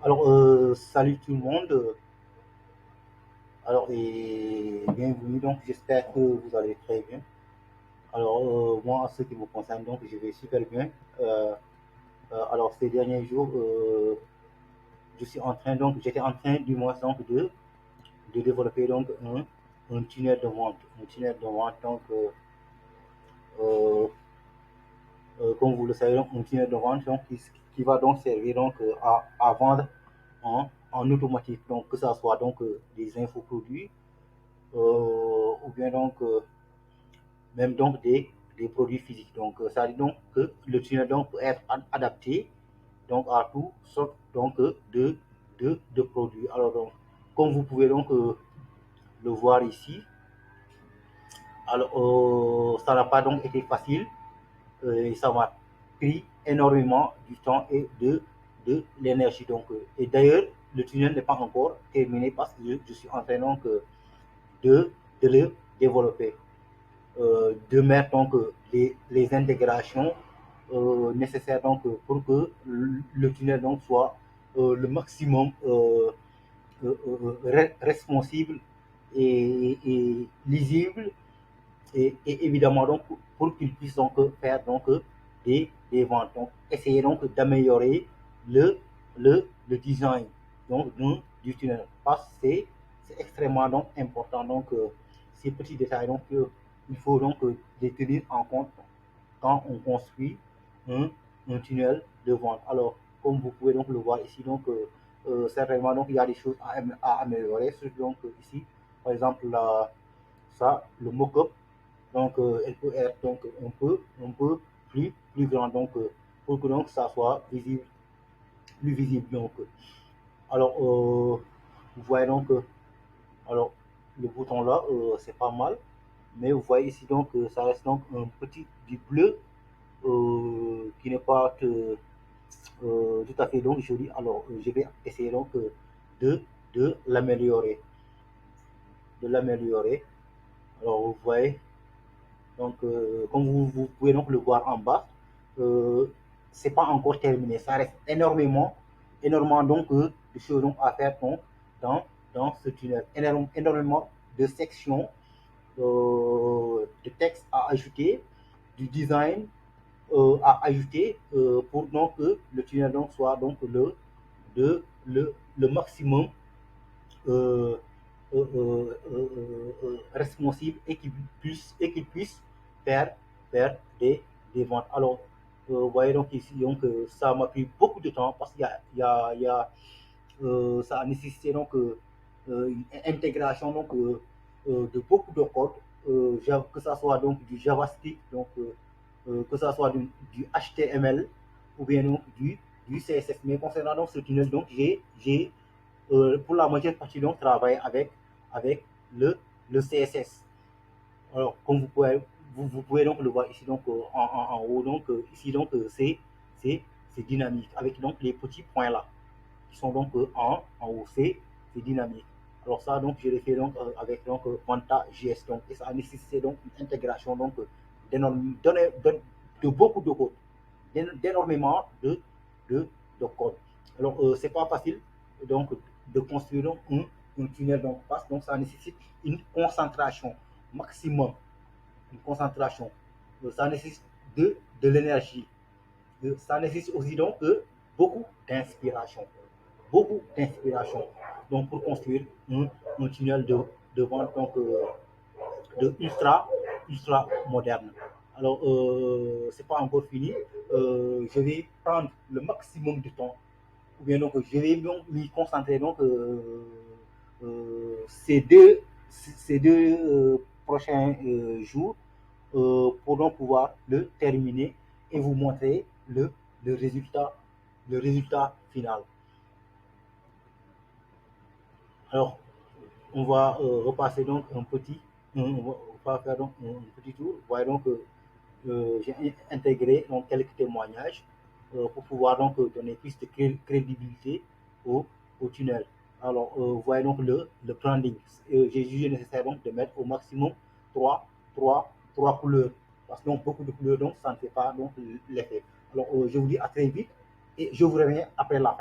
Alors, salut tout le monde. Alors, et bienvenue. Donc, j'espère que vous allez très bien. Alors, moi, en ce qui me concerne, donc, je vais super bien. Euh, alors, ces derniers jours, j'étais en train, du moins, donc, de développer donc un tunnel de vente. Un tunnel de vente, donc, euh, comme vous le savez, donc, un tunnel de vente donc, qui va donc servir donc, à vendre en automatique. Donc, que ça soit donc des infoproduits ou bien donc même donc des produits physiques. Donc ça dit donc que le tunnel donc peut être adapté donc à tout sorte donc de produits. Alors donc comme vous pouvez donc le voir ici, alors ça n'a pas donc été facile et ça m'a pris énormément du temps et de l'énergie. Donc et d'ailleurs le tunnel n'est pas encore terminé parce que je suis en train donc de le développer. De mettre donc les intégrations nécessaires donc pour que le tunnel donc soit le maximum responsive et lisible et évidemment donc pour qu'il puisse donc faire donc des ventes. Donc essayer donc d'améliorer le design donc du tunnel parce que c'est extrêmement donc important donc ces petits détails donc il faut donc les tenir en compte quand on construit un, un tunnel de vente. Alors, comme vous pouvez donc le voir ici, donc certainement donc il y a des choses à améliorer. Surtout donc ici, par exemple ça, le mock-up, donc elle peut être donc un peu plus grand donc pour que donc ça soit visible, plus visible donc. Alors, vous voyez donc alors le bouton là, c'est pas mal, mais vous voyez ici donc ça reste donc un petit du bleu qui n'est pas tout à fait donc joli. Alors, je vais essayer donc de, de l'améliorer. De l'améliorer. Alors, vous voyez, donc, comme vous pouvez donc le voir en bas, euh, c'est pas encore terminé. Ça reste énormément donc de choses donc, à faire donc, dans ce tunnel. Énormément de sections, de textes à ajouter, du design à ajouter pour donc que le tunnel donc soit donc le maximum euh, responsive et qu'il puisse faire, faire des ventes. Alors, vous voyez donc ici, donc, ça m'a pris beaucoup de temps parce qu'il y a ça a nécessité donc une intégration donc de beaucoup de codes, que ça soit donc du JavaScript, donc que ça soit du HTML ou bien donc du CSS. Mais concernant donc ce tunnel, donc j'ai pour la majeure partie donc travaillé avec le, le CSS. Alors, comme vous pouvez donc le voir ici donc en haut, donc ici donc c'est dynamique avec donc les petits points là qui sont donc en haut, c'est dynamique. Alors ça donc je l'ai fait donc avec donc Vanta.js donc et ça a nécessité donc une intégration donc de beaucoup de code, d'énormément de, de code. Alors c'est pas facile donc de construire donc, un tunnel donc passe donc ça nécessite une concentration maximum, une concentration. Ça nécessite de l'énergie. Ça nécessite aussi donc beaucoup d'inspiration. Beaucoup d'inspiration. Donc pour construire un tunnel de vente donc, de ultra moderne. Alors c'est pas encore fini. Je vais prendre le maximum de temps ou bien donc je vais m'y concentrer donc ces deux prochains jours pour donc pouvoir le terminer et vous montrer le résultat, le résultat final. Alors, on va repasser donc on va faire donc un petit tour. Vous voyez donc j'ai intégré donc quelques témoignages pour pouvoir donc donner plus de crédibilité au, au tunnel. Alors, vous voyez donc le branding. J'ai jugé nécessaire donc de mettre au maximum trois couleurs. Parce que donc, beaucoup de couleurs, donc ça ne fait pas donc l'effet. Alors, je vous dis à très vite et je vous reviens après la fin.